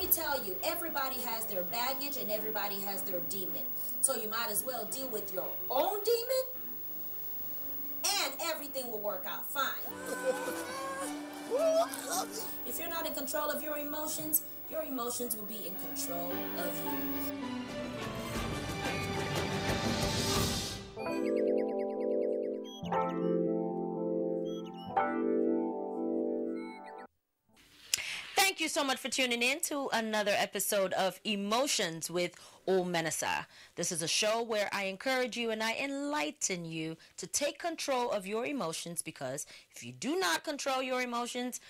me tell you, everybody has their baggage and everybody has their demon. So you might as well deal with your own demon and everything will work out fine. If you're not in control of your emotions will be in control of you. Thank you so much for tuning in to another episode of Emotions with Omenasa. This is a show where I encourage you and I enlighten you to take control of your emotions, because if you do not control your emotions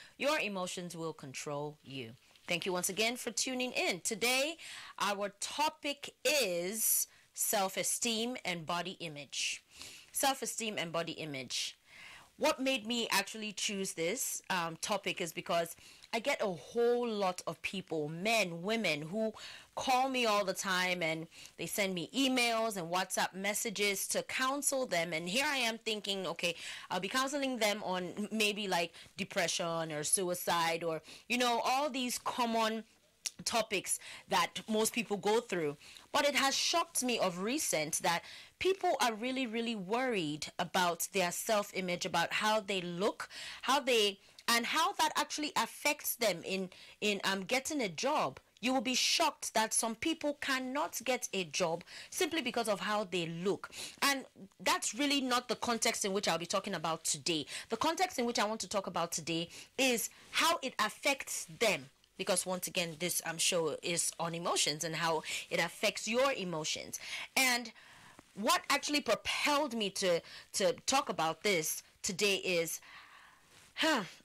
will control you. Thank you once again for tuning in. Today, our topic is self-esteem and body image. Self-esteem and body image. What made me actually choose this topic is because I get a whole lot of people, men, women, who call me all the time and they send me emails and WhatsApp messages to counsel them. And here I am thinking, okay, I'll be counseling them on maybe like depression or suicide or, you know, all these common topics that most people go through. But it has shocked me of recent that people are really, really worried about their self-image, about how they look, and how that actually affects them in getting a job. You will be shocked that some people cannot get a job simply because of how they look. And that's really not the context in which I'll be talking about today. The context in which I want to talk about today is how it affects them. Because once again, this show is on emotions and how it affects your emotions. And what actually propelled me to talk about this today is,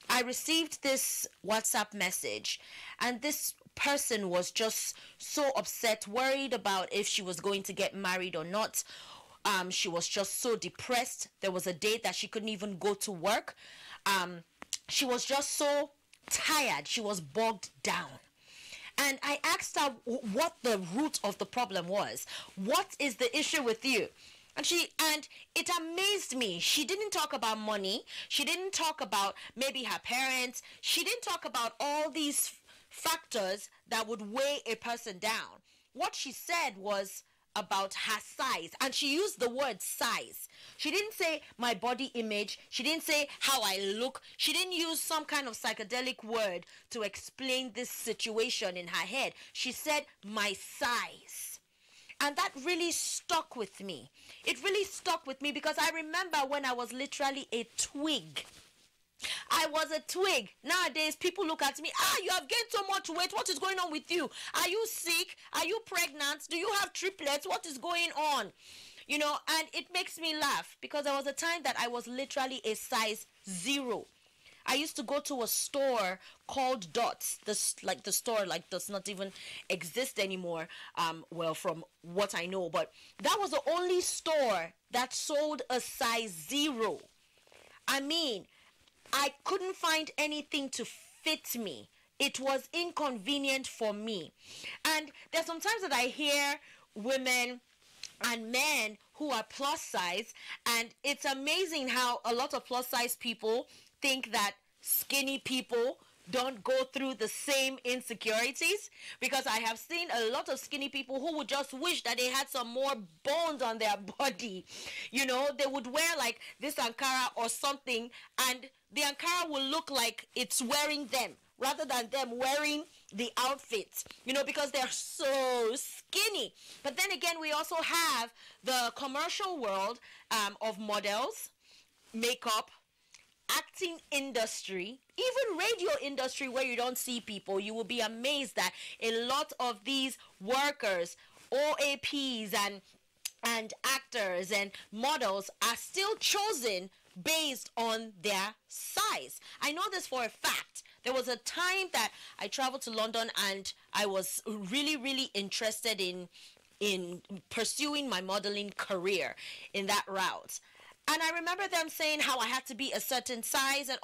I received this WhatsApp message, and this person was just so upset, worried about if she was going to get married or not. She was just so depressed. There was a day that she couldn't even go to work. She was just so tired. She was bogged down. And I asked her what the root of the problem was. What is the issue with you? And it amazed me. She didn't talk about money. She didn't talk about maybe her parents. She didn't talk about all these factors that would weigh a person down. What she said was about her size, and she used the word size. She didn't say my body image. She didn't say how I look. She didn't use some kind of psychedelic word to explain this situation in her head. She said my size. And that really stuck with me. It really stuck with me because I remember when I was literally a twig. I was a twig. Nowadays, people look at me, you have gained so much weight. What is going on with you? Are you sick? Are you pregnant? Do you have triplets? What is going on? You know, and it makes me laugh because there was a time that I was literally a size 0. I used to go to a store called Dots. The store does not even exist anymore. Well, from what I know, but that was the only store that sold a size 0. I mean, I couldn't find anything to fit me. It was inconvenient for me. And there's sometimes that I hear women and men who are plus size, and it's amazing how a lot of plus size people think that skinny people don't go through the same insecurities, because I have seen a lot of skinny people who would just wish that they had some more bones on their body. You know, they would wear like this Ankara or something, and the Ankara will look like it's wearing them rather than them wearing the outfits, you know, because they're so skinny. But then again, we also have the commercial world of models, makeup, acting industry, even radio industry, where you don't see people. You will be amazed that a lot of these workers, OAPs and actors and models are still chosen based on their size. I know this for a fact. There was a time that I traveled to London and I was really, really interested in pursuing my modeling career in that route. And I remember them saying how I had to be a certain size, and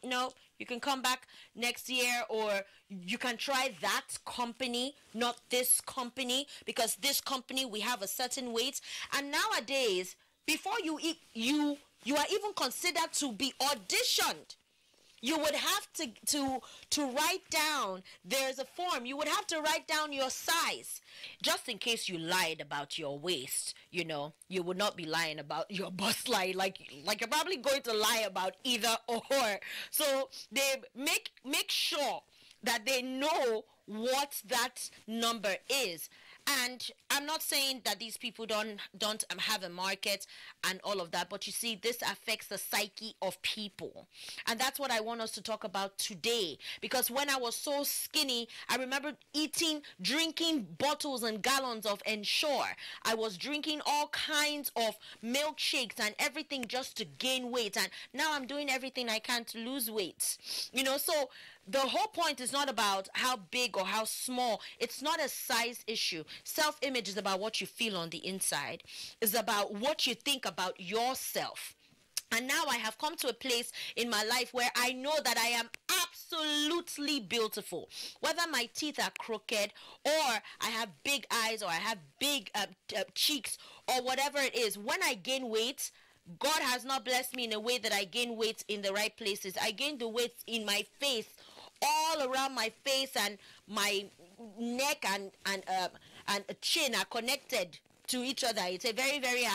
no, you can come back next year, or you can try that company, not this company, because this company, we have a certain weight. And nowadays, before you are even considered to be auditioned, you would have to write down, there's a form, you would have to write down your size, just in case you lied about your waist. You would not be lying about your bust line, like you're probably going to lie about either or. So they make sure that they know what that number is. And I'm not saying that these people don't have a market and all of that, but you see, this affects the psyche of people. And that's what I want us to talk about today. Because when I was so skinny, I remember drinking bottles and gallons of Ensure. I was drinking all kinds of milkshakes and everything just to gain weight. And now I'm doing everything I can to lose weight. So the whole point is not about how big or how small. It's not a size issue. Self-image is about what you feel on the inside. It's about what you think about yourself. And now I have come to a place in my life where I know that I am absolutely beautiful. Whether my teeth are crooked, or I have big eyes, or I have big cheeks, or whatever it is. When I gain weight, God has not blessed me in a way that I gain weight in the right places. I gain the weight in my face, all around my face, and my neck and chin are connected to each other. It's a very, very,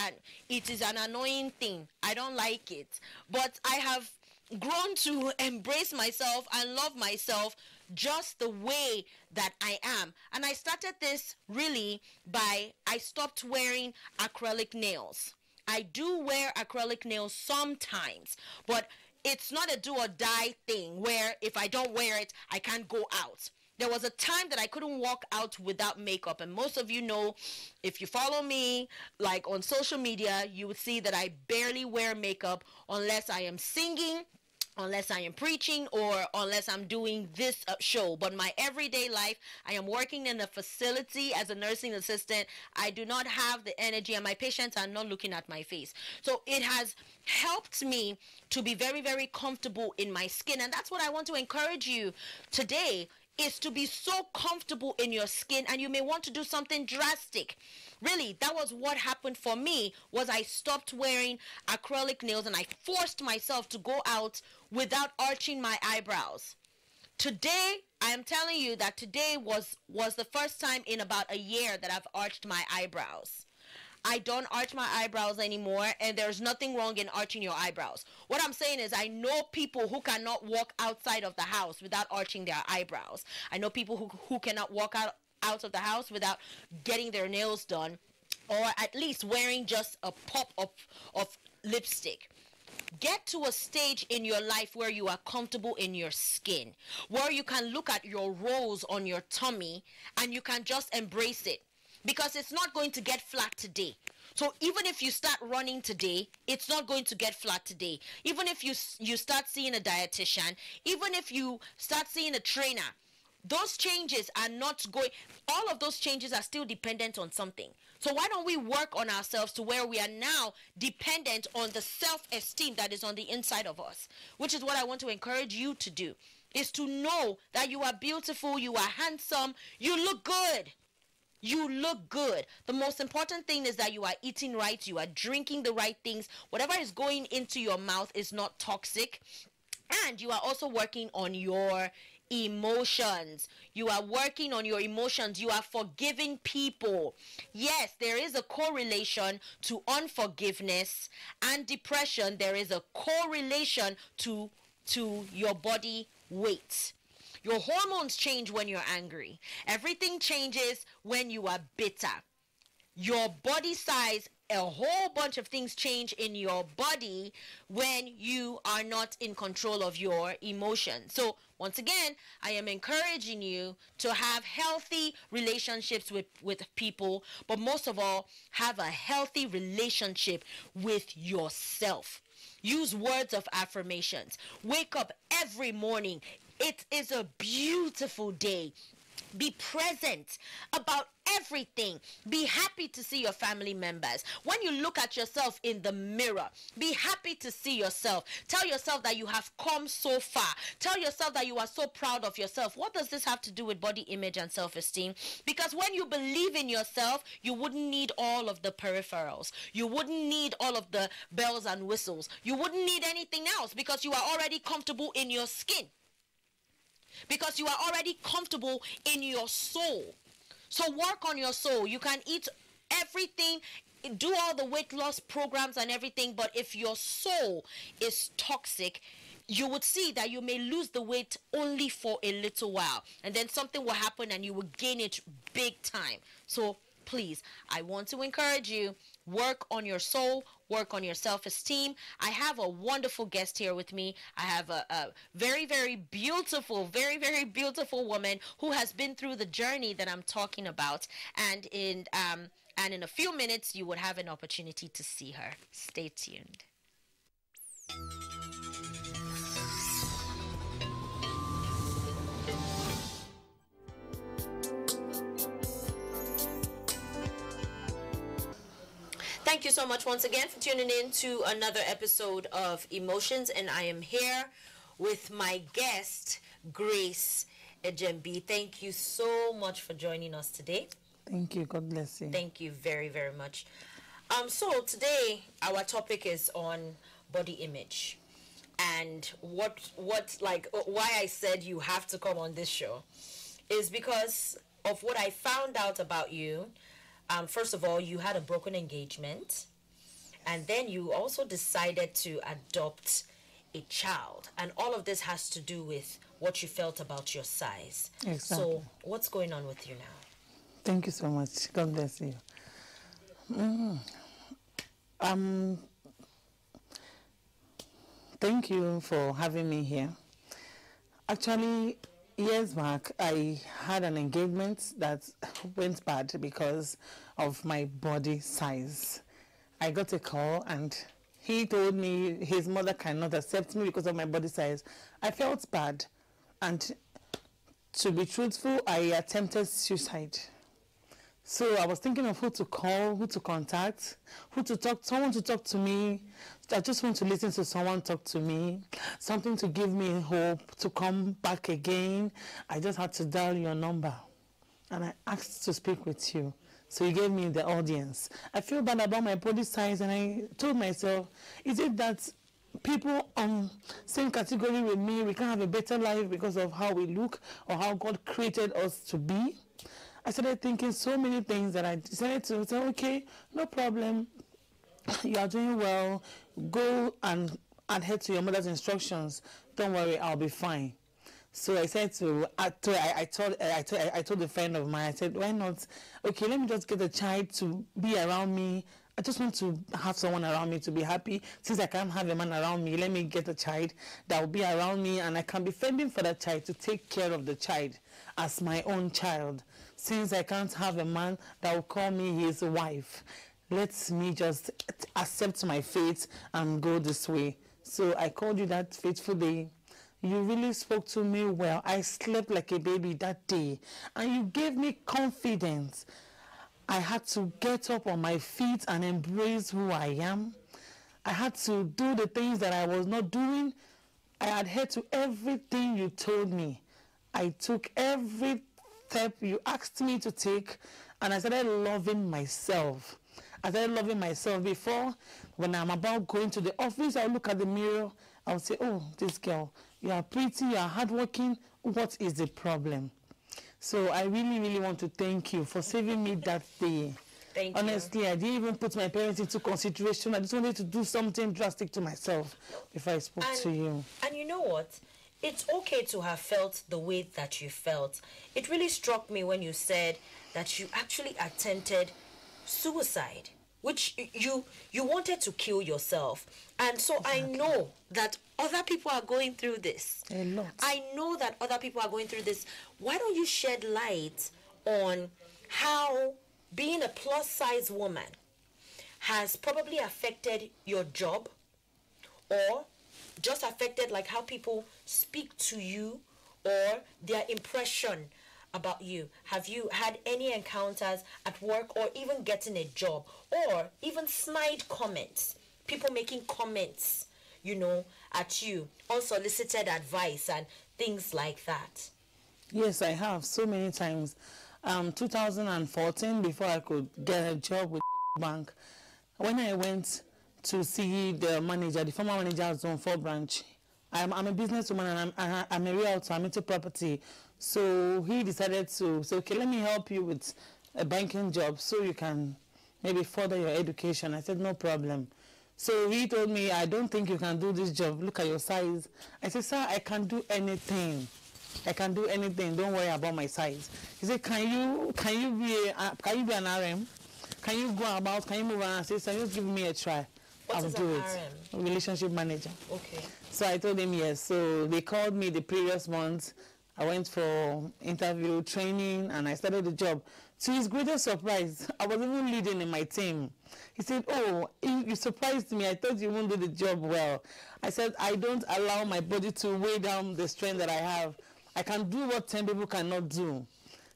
it is an annoying thing. I don't like it. But I have grown to embrace myself and love myself just the way that I am. And I started this really by, I stopped wearing acrylic nails. I do wear acrylic nails sometimes, but it's not a do or die thing where if I don't wear it, I can't go out. There was a time that I couldn't walk out without makeup. And most of you know, if you follow me, like on social media, you would see that I barely wear makeup unless I am singing, unless I am preaching, or unless I'm doing this show. But my everyday life, I am working in a facility as a nursing assistant. I do not have the energy, and my patients are not looking at my face. So it has helped me to be very, very comfortable in my skin. And that's what I want to encourage you today, is to be so comfortable in your skin. And you may want to do something drastic. Really, that was what happened for me, was I stopped wearing acrylic nails and I forced myself to go out without arching my eyebrows. Today, I am telling you that today was the first time in about a year that I've arched my eyebrows. I don't arch my eyebrows anymore, and there's nothing wrong in arching your eyebrows. What I'm saying is, I know people who cannot walk outside of the house without arching their eyebrows. I know people who cannot walk out of the house without getting their nails done, or at least wearing just a pop of lipstick. Get to a stage in your life where you are comfortable in your skin, where you can look at your rolls on your tummy and you can just embrace it, because it's not going to get flat today. So even if you start running today, it's not going to get flat today. Even if you start seeing a dietitian, even if you start seeing a trainer, those changes are not going, all of those changes are still dependent on something. So why don't we work on ourselves to where we are now dependent on the self-esteem that is on the inside of us, which is what I want to encourage you to do, is to know that you are beautiful, you are handsome, you look good. You look good. The most important thing is that you are eating right, you are drinking the right things. Whatever is going into your mouth is not toxic. And you are also working on your emotions. You are working on your emotions. You are forgiving people. Yes, there is a correlation to unforgiveness and depression. There is a correlation to your body weight. Your hormones change when you're angry. Everything changes when you are bitter. Your body size, a whole bunch of things change in your body when you are not in control of your emotions. So once again, I am encouraging you to have healthy relationships with people, but most of all, have a healthy relationship with yourself. Use words of affirmations. Wake up every morning. It is a beautiful day. Be present about everything. Be happy to see your family members. When you look at yourself in the mirror, be happy to see yourself. Tell yourself that you have come so far. Tell yourself that you are so proud of yourself. What does this have to do with body image and self-esteem? Because when you believe in yourself, you wouldn't need all of the peripherals. You wouldn't need all of the bells and whistles. You wouldn't need anything else because you are already comfortable in your skin. Because you are already comfortable in your soul. So work on your soul. You can eat everything, do all the weight loss programs and everything, but if your soul is toxic, you would see that you may lose the weight only for a little while, and then something will happen and you will gain it big time. So please, I want to encourage you, work on your soul, work on your self-esteem. I have a wonderful guest here with me. I have a very, very beautiful, very, very beautiful woman who has been through the journey that I'm talking about. And in a few minutes, you would have an opportunity to see her. Stay tuned. Thank you so much once again for tuning in to another episode of Emotions, and I am here with my guest, Grace Ejembi. Thank you so much for joining us today. Thank you. God bless you. Thank you very, very much. So today our topic is on body image, and why I said you have to come on this show is because of what I found out about you. First of all, you had a broken engagement, and then you also decided to adopt a child, and all of this has to do with what you felt about your size. Exactly. So what's going on with you now? Thank you so much. God bless you. Thank you for having me here. Actually, years back, I had an engagement that went bad because of my body size. I got a call and he told me his mother cannot accept me because of my body size. I felt bad, and to be truthful, I attempted suicide. So I was thinking of who to call, who to contact, who to talk, someone to talk to me. I just want to listen to someone talk to me, something to give me hope to come back again. I just had to dial your number, and I asked to speak with you. So you gave me the audience. I feel bad about my body size, and I told myself, is it that people same category with me, we can't have a better life because of how we look or how God created us to be? I started thinking so many things that I decided to say, okay, no problem. You are doing well. Go and adhere to your mother's instructions. Don't worry, I'll be fine. So I said I told a friend of mine, I said, why not? Okay, let me just get a child to be around me. I just want to have someone around me to be happy. Since I can't have a man around me, let me get a child that will be around me, and I can be fending for that child, to take care of the child as my own child. Since I can't have a man that will call me his wife, let me just accept my fate and go this way. So I called you that fateful day. You really spoke to me well. I slept like a baby that day, and you gave me confidence. I had to get up on my feet and embrace who I am. I had to do the things that I was not doing. I adhered to everything you told me. I took every step you asked me to take, and I started loving myself. I started loving myself. Before, when I'm about going to the office, I'll look at the mirror, I'll say, oh, this girl, you are pretty, you are hardworking, what is the problem? So I really, really want to thank you for saving me that day. Thank you. Honestly, I didn't even put my parents into consideration. I just wanted to do something drastic to myself before I spoke to you. And you know what? It's okay to have felt the way that you felt. It really struck me when you said that you actually attempted suicide, which you wanted to kill yourself. And so exactly. I know that other people are going through this. A lot. I know that other people are going through this. Why don't you shed light on how being a plus size woman has probably affected your job, or just affected like how people speak to you or their impression about you? Have you had any encounters at work or even getting a job, or even snide comments? People making comments, at you, unsolicited advice and things like that. Yes, I have so many times. 2014, before I could get a job with bank, when I went to see the manager, the former manager of Zone 4 branch, I'm a businesswoman and I'm a realtor, I'm into property. So he decided to say, okay, let me help you with a banking job so you can maybe further your education. I said, no problem. So he told me, I don't think you can do this job. Look at your size. I said, sir, I can do anything. I can do anything. Don't worry about my size. He said, can you be an RM? Can you go about? Can you move around? I said, sir, just give me a try. What I'll is do an it. RM? Relationship manager. Okay. So I told him yes. So they called me the previous month. I went for interview training and I started the job. To his greatest surprise, I was even leading in my team. He said, oh, you surprised me. I thought you wouldn't do the job well. I said, I don't allow my body to weigh down the strength that I have. I can do what 10 people cannot do.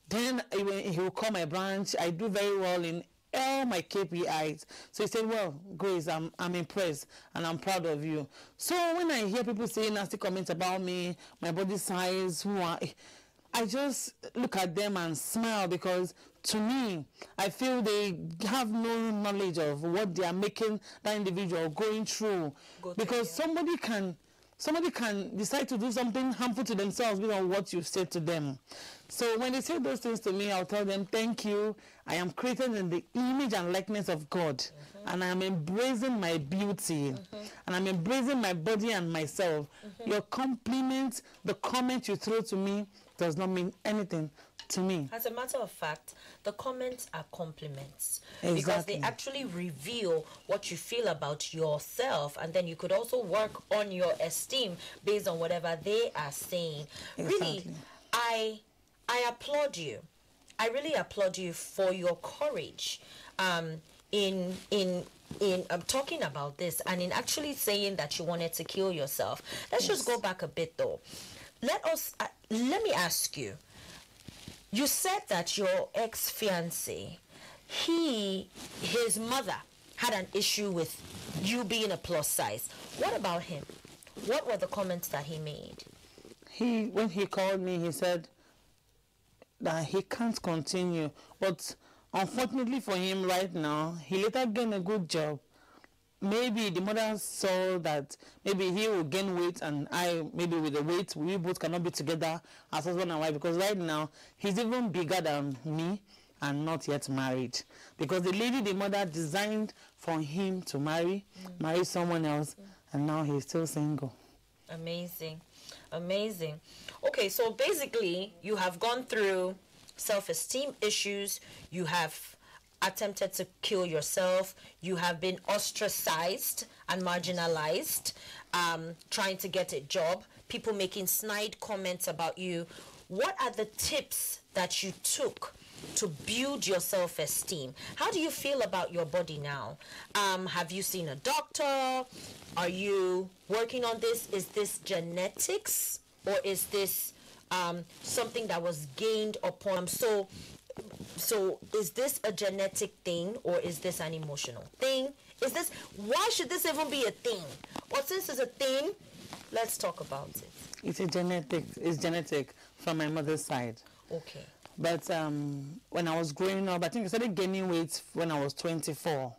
Then he will call my branch. I do very well in all my KPIs. So he said, well, Grace, I'm impressed and I'm proud of you. So when I hear people saying nasty comments about me, my body size, I just look at them and smile, because to me, I feel they have no knowledge of what they are making that individual going through. Because somebody can decide to do something harmful to themselves based on what you've said to them. So when they say those things to me, I'll tell them, thank you. I am created in the image and likeness of God. And I am embracing my beauty. And I'm embracing my body and myself. Your compliment, the comment you throw to me, does not mean anything to me. As a matter of fact, the comments are compliments. Exactly. Because they actually reveal what you feel about yourself, and then you could also work on your esteem based on whatever they are saying. Exactly. Really, I applaud you. I really applaud you for your courage in talking about this and in actually saying that you wanted to kill yourself. Let's just go back a bit though. Let me ask you. You said that your ex-fiancé, his mother had an issue with you being a plus size. What about him? What were the comments that he made? When he called me, he said that he can't continue. But unfortunately for him right now, he later gained a good job. Maybe the mother saw that maybe he will gain weight and I, maybe with the weight, we both cannot be together as husband and wife, because right now he's even bigger than me and not yet married. Because the lady, the mother designed for him to marry someone else, and now he's still single. Amazing. Amazing. Okay, so basically you have gone through self-esteem issues, you have attempted to kill yourself, you have been ostracized and marginalized, trying to get a job, people making snide comments about you. What are the tips that you took to build your self-esteem? How do you feel about your body now? Have you seen a doctor? Are you working on this? Is this genetics, or is this something that was gained upon? So is this a genetic thing, or is this an emotional thing? Why should this even be a thing? Well, since it's a thing, let's talk about it. It's genetic from my mother's side. Okay. But when I was growing up, I think I started gaining weight when I was 24.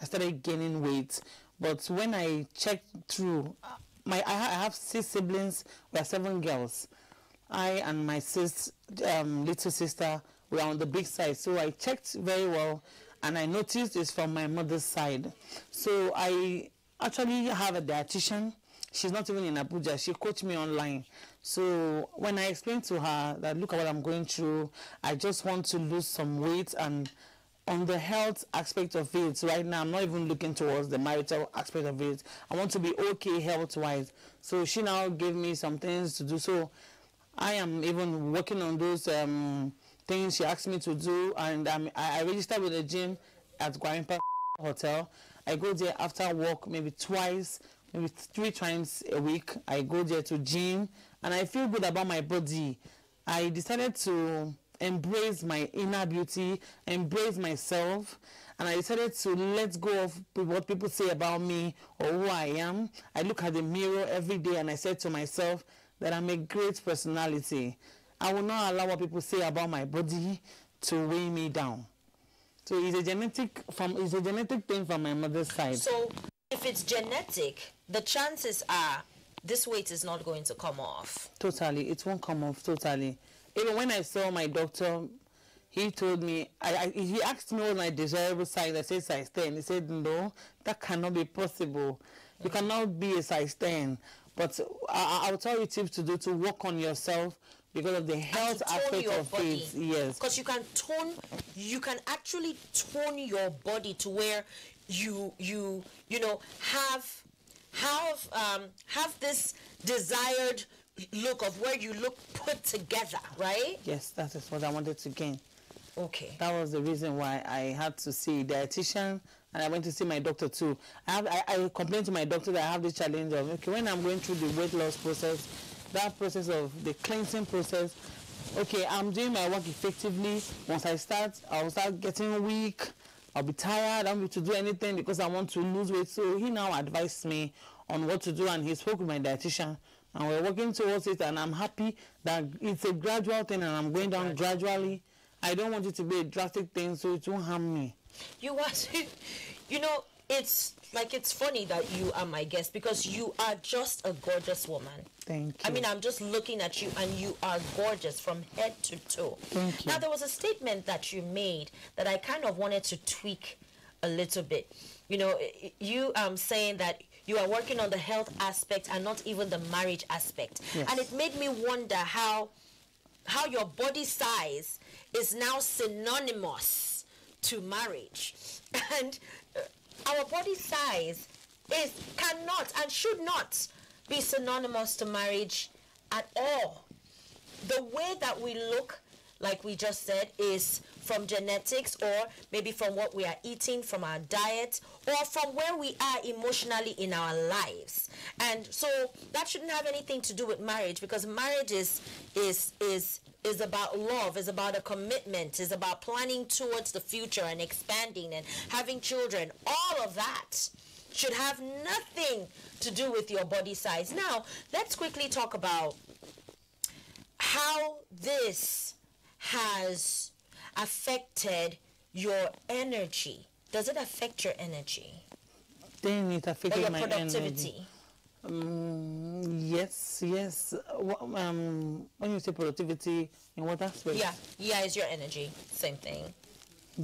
I started gaining weight. But when I checked through, I have 6 siblings. We are 7 girls. I and my little sister were on the big side. So I checked very well, and I noticed it's from my mother's side. So I actually have a dietitian. She's not even in Abuja. She coached me online. So when I explained to her that, look at what I'm going through, I just want to lose some weight, and on the health aspect of it, right now I'm not even looking towards the marital aspect of it. I want to be okay health-wise. So she now gave me some things to do. So I am even working on those things she asked me to do, and I registered with the gym at Guarimpa Hotel. I go there after work maybe twice, maybe 3 times a week. I go there to gym, and I feel good about my body. I decided to embrace my inner beauty, embrace myself, and I decided to let go of what people say about me or who I am. I look at the mirror every day and I said to myself that I'm a great personality. I will not allow what people say about my body to weigh me down. So it's a genetic thing from my mother's side. So if it's genetic, the chances are this weight is not going to come off. Totally, it won't come off totally. Even when I saw my doctor, he told me, he asked me what my desirable size. I said size 10. He said, no, that cannot be possible. You cannot be a size 10. But I'll tell you tips to do to work on yourself because of the health aspect of it. Yes. Because you can actually tone your body to where you know have this desired look of where you look put together, right? Yes, that is what I wanted to gain. Okay. That was the reason why I had to see a dietitian, and I went to see my doctor too. I complained to my doctor that I have the challenge of, okay, when I'm going through the weight loss process, that process of the cleansing process, okay, I'm doing my work effectively. Once I'll start getting weak. I'll be tired. I don't need to do anything because I want to lose weight. So he now advised me on what to do, and he spoke with my dietitian, and we're working towards it, and I'm happy that it's a gradual thing and I'm going down gradually. I don't want it to be a drastic thing so it won't harm me. You know, it's funny that you are my guest because you are just a gorgeous woman. Thank you. I mean, I'm just looking at you and you are gorgeous from head to toe. Thank you. Now, there was a statement that you made that I kind of wanted to tweak a little bit. You know, you saying that you are working on the health aspect and not even the marriage aspect. Yes. And it made me wonder how your body size is now synonymous to marriage. And our body size cannot and should not be synonymous to marriage at all. The way that we look, like we just said, is from genetics or maybe from what we are eating, from our diet, or from where we are emotionally in our lives. And so that shouldn't have anything to do with marriage, because marriage is about love, is about a commitment, is about planning towards the future and expanding and having children. All of that should have nothing to do with your body size. Now, let's quickly talk about how this has affected your energy. Does it affect your energy? Then it affected or your my productivity? Yes. When you say productivity, in what aspect? Yeah, it's your energy. Same thing.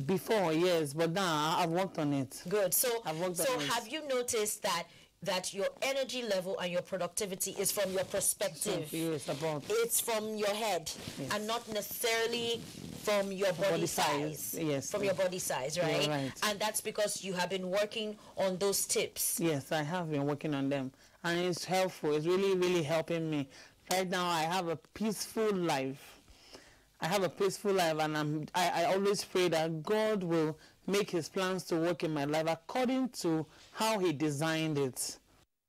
Before, yes, but now I've worked on it. Good. So it. Have you noticed that your energy level and your productivity is from your perspective? Yes, it's from your head, yes, and not necessarily from your body size. Yes. From your body size, right? You're right. And that's because you have been working on those tips. Yes, I have been working on them. And it's helpful. It's really, really helping me. Right now, I have a peaceful life. And I always pray that God will make his plans to work in my life according to how he designed it.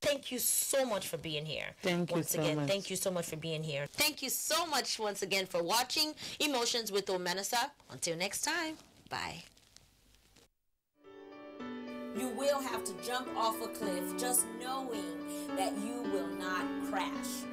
Thank you so much for being here. Thank you so much. Thank you so much for being here. Thank you so much once again for watching Emotions with Omenasa. Until next time, bye. You will have to jump off a cliff, just knowing that you will not crash.